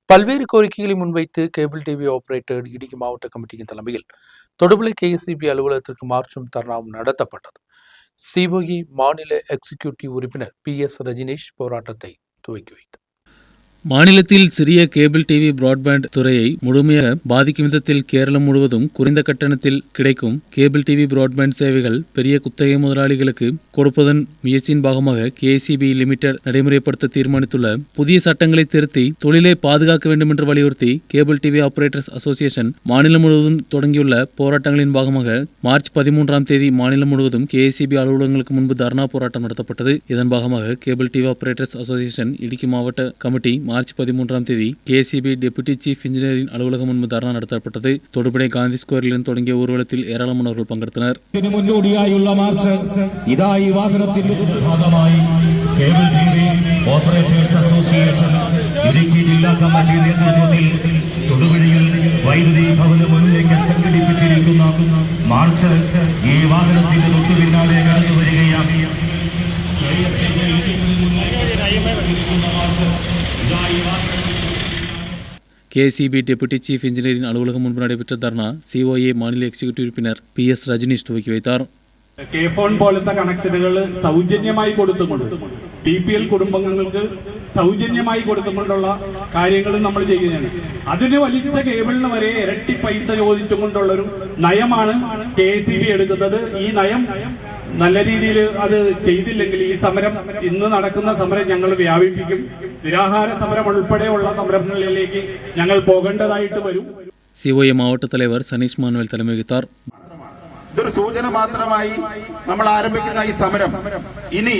பல்வேறு கோரிக்கைகளை முன்வைத்து கேபிள் டிவி ஆபரேட்டர் இடுக்கி மாவட்ட கமிட்டியின் தலைமையில் தொடுபுழை கேஎஸ்இபி அலுவலகத்திற்கு மார்ச்சும் தர்ணாவும் நடத்தப்பட்டது. சிஓஇ மாநில எக்ஸிகியூட்டிவ் உறுப்பினர் PS ரஜினேஷ் போராட்டத்தை துவக்கி வைத்தார். மாநிலத்தில் சிறிய கேபிள் டிவி பிராட்பேண்ட் துறையை முழுமையாக பாதிக்கும் விதத்தில் கேரளம் முழுவதும் குறைந்த கட்டணத்தில் கிடைக்கும் கேபிள் டிவி பிராட்பேண்ட் சேவைகள் பெரிய குத்தகை முதலாளிகளுக்கு கொடுப்பதன் முயற்சியின் பாகமாக KCB லிமிடெட் நடைமுறைப்படுத்த தீர்மானித்துள்ள புதிய சட்டங்களை திருத்தி தொழிலை பாதுகாக்க வேண்டும் என்று வலியுறுத்தி கேபிள் டிவி ஆபரேட்டர்ஸ் அசோசியேஷன் மாநிலம் முழுவதும் தொடங்கியுள்ள போராட்டங்களின் பாகமாக மார்ச் 13ஆம் தேதி மாநிலம் முழுவதும் KCB அலுவலகங்களுக்கு முன்பு தர்ணா போராட்டம் நடத்தப்பட்டது. இதன் பாகமாக கேபிள் டிவி ஆபரேட்டர்ஸ் அசோசியேஷன் இடுக்கி மாவட்ட கமிட்டி மார்ச் 13ஆம் தேதி KCB டெபுட்டி சீஃப் இன்ஜினியரின் அலுவலகம் முன்பு தர்ணா நடத்தப்பட்டது. தொடுபுழை காந்தி ஸ்கொயரிலிருந்து தொடங்கிய ஊர்வலத்தில் ஏராளமானவர்கள் பங்கெடுத்தனர். മുന്നോടിയായുള്ള മാർച്ച് ഇതായി വാഹനത്തിന്റെ ഭാഗമായി cable TV operators association Idukki ജില്ലാ കമ്മിറ്റി നേതൃത്വത്തിൽ തൊടുപുഴയിൽ വൈദ്യുതി ഭവന മുന്നിലേക്ക് സംഘടിപ്പിച്ചിരിക്കുന്ന മാർച്ച് ഈ വാഹനത്തിന്റെ തൊട്ടു പിന്നാലെ കടന്നു വരികയാണ്. KCB டெபுட்டி சீஃப் இன்ஜினியரின் அலுவலகம் முன்பு நடைபெற்ற தர்ணா COA மாநில எக்ஸிக்யூட்டிவ் உறுப்பினர் PS രജനീഷ് തുവക്കി வைத்தார். കെ-ഫോൺ പോലത്തെ കണക്ഷനുകൾ സൗജന്യമായി കൊടുത്തുകൊണ്ട് TPL കുടുംബങ്ങൾക്ക് സൗജന്യമായി കൊടുത്തുകൊണ്ടുള്ള കാര്യങ്ങളും നമ്മൾ ചെയ്യുകയാണ്. അതിന് വലിച്ച കേബിളിന് വരെ ഇരട്ടി പൈസ ചോദിച്ചുകൊണ്ടുള്ളൊരു നയമാണ് KCB എടുക്കുന്നത്. ഈ നയം നല്ല രീതിയിൽ അത് ചെയ്തില്ലെങ്കിൽ ഈ സമരം ഇന്ന് നടക്കുന്ന സമരം ഞങ്ങൾ വ്യാപിപ്പിക്കും. നിരാഹാര സമരം ഉൾപ്പെടെയുള്ള സമരങ്ങളിലേക്ക് ഞങ്ങൾ പോകേണ്ടതായിട്ട് വരും. COA മാവട്ട തലവർ Saneesh manual തലமை വഹിத்தார். ഇതൊരു സൂചന മാത്രമായി നമ്മൾ ആരംഭിക്കുന്ന ഈ സമരം ഇനി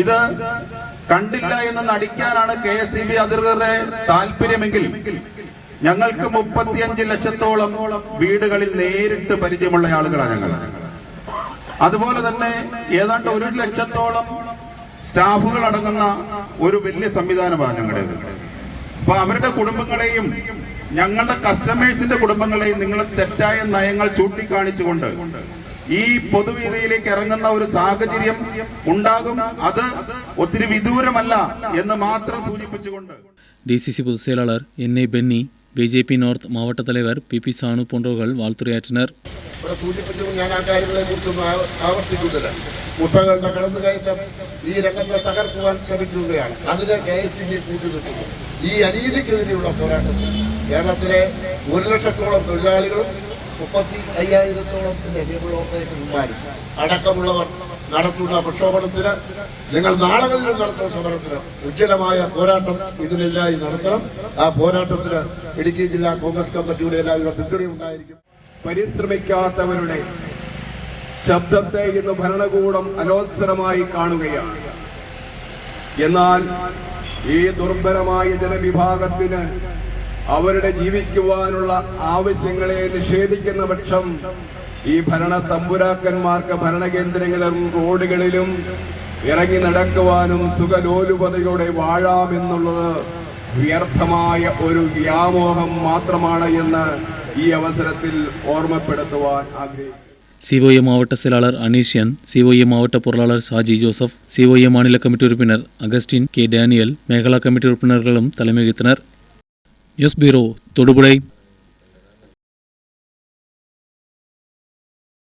ഇത് കണ്ടില്ല എന്ന് നടിക്കാനാണ് KSEB അധികൃതരുടെ താല്പര്യമെങ്കിൽ ഞങ്ങൾക്ക് 35 ലക്ഷത്തോളം വീടുകളിൽ നേരിട്ട് പരിചയമുള്ള ആളുകളാണ് ഞങ്ങൾ. അതുപോലെ തന്നെ ഏതാണ്ട് 1 ലക്ഷത്തോളം സ്റ്റാഫുകൾ അടങ്ങുന്ന ഒരു വലിയ സംവിധാനമാണ് ഞങ്ങളുടേത്. അപ്പൊ അവരുടെ കുടുംബങ്ങളെയും ഞങ്ങളുടെ കസ്റ്റമേഴ്സിന്റെ കുടുംബങ്ങളെയും നിങ്ങൾ തെറ്റായ നയങ്ങൾ ചൂണ്ടിക്കാണിച്ചുകൊണ്ട് ഈ പൊതുവേദിയിലേക്ക് ഇറങ്ങുന്ന ഒരു സാഹചര്യം ഉണ്ടാകും. അത് ഒത്തിരി വിദൂരമല്ല എന്ന് മാത്രം സൂചിപ്പിച്ചുകൊണ്ട് DCC பொதுச் செயலாளர் NA Penney, BJP north മാവട്ട തലവർ PP Sanu പോன்றவர்கள் வாழ்த்துரையாற்றினர். ഞാൻ ആ കാര്യങ്ങളെ കുറിച്ചൊന്നും ആവർത്തിക്കുന്നില്ല. കുട്ടകളുടെ കടന്നുകയറ്റം ഈ രംഗത്തെ തകർക്കുവാൻ ശ്രമിക്കുകയാണ്. അതിനെ KSEB കൂട്ടുനിൽക്കുന്നു. ഈ അനീതിക്കെതിരെയുള്ള പോരാട്ടം കേരളത്തിലെ 1 ലക്ഷത്തോളം തൊഴിലാളികളും 35,000-ഓളം കേബിൾ ഓപ്പറേറ്റർമാരും അടക്കമുള്ളവർ നടത്തുന്ന പ്രക്ഷോഭത്തിന്, നിങ്ങൾ നാളുകളിലും നടത്തുന്ന സമരത്തിന് ഉജ്ജ്വലമായ പോരാട്ടം ഇതിനെല്ലായി നടത്തണം. ആ പോരാട്ടത്തിന് ഇടുക്കി ജില്ലാ കോൺഗ്രസ് കമ്മിറ്റിയുടെ എല്ലാവരുടെ പിന്തുണയുണ്ടായിരിക്കും. പരിശ്രമിക്കാത്തവരുടെ ശബ്ദത്തെ ഇന്ന് ഭരണകൂടം അലോസരമായി കാണുകയാണ്. എന്നാൽ ഈ ദുർബലമായ ജനവിഭാഗത്തിന് അവരുടെ ജീവിക്കുവാനുള്ള ആവശ്യങ്ങളെ നിഷേധിക്കുന്ന പക്ഷം ഈ ഭരണ തമ്പുരാക്കന്മാർക്ക് ഭരണകേന്ദ്രങ്ങളിലും റോഡുകളിലും ഇറങ്ങി നടക്കുവാനും സുഖലോലുപതയോടെ വാഴാമെന്നുള്ളത് വ്യർത്ഥമായ ഒരു വ്യാമോഹം മാത്രമാണ് എന്ന് ഈ അവസരത്തിൽ ഓർമ്മപ്പെടുത്തുവാൻ ആഗ്രഹിക്കുന്നു. COA மாவட்ட செயலாளர் அனீஷியன், COA மாவட்ட பொருளாளர் சாஜி ஜோசப், COA மாநில கமிட்டி உறுப்பினர் அகஸ்டின் K. டேனியல், மேகலா கமிட்டி உறுப்பினர்களும் தலைமை வகித்தனர். News bureau, தொடுபுழை.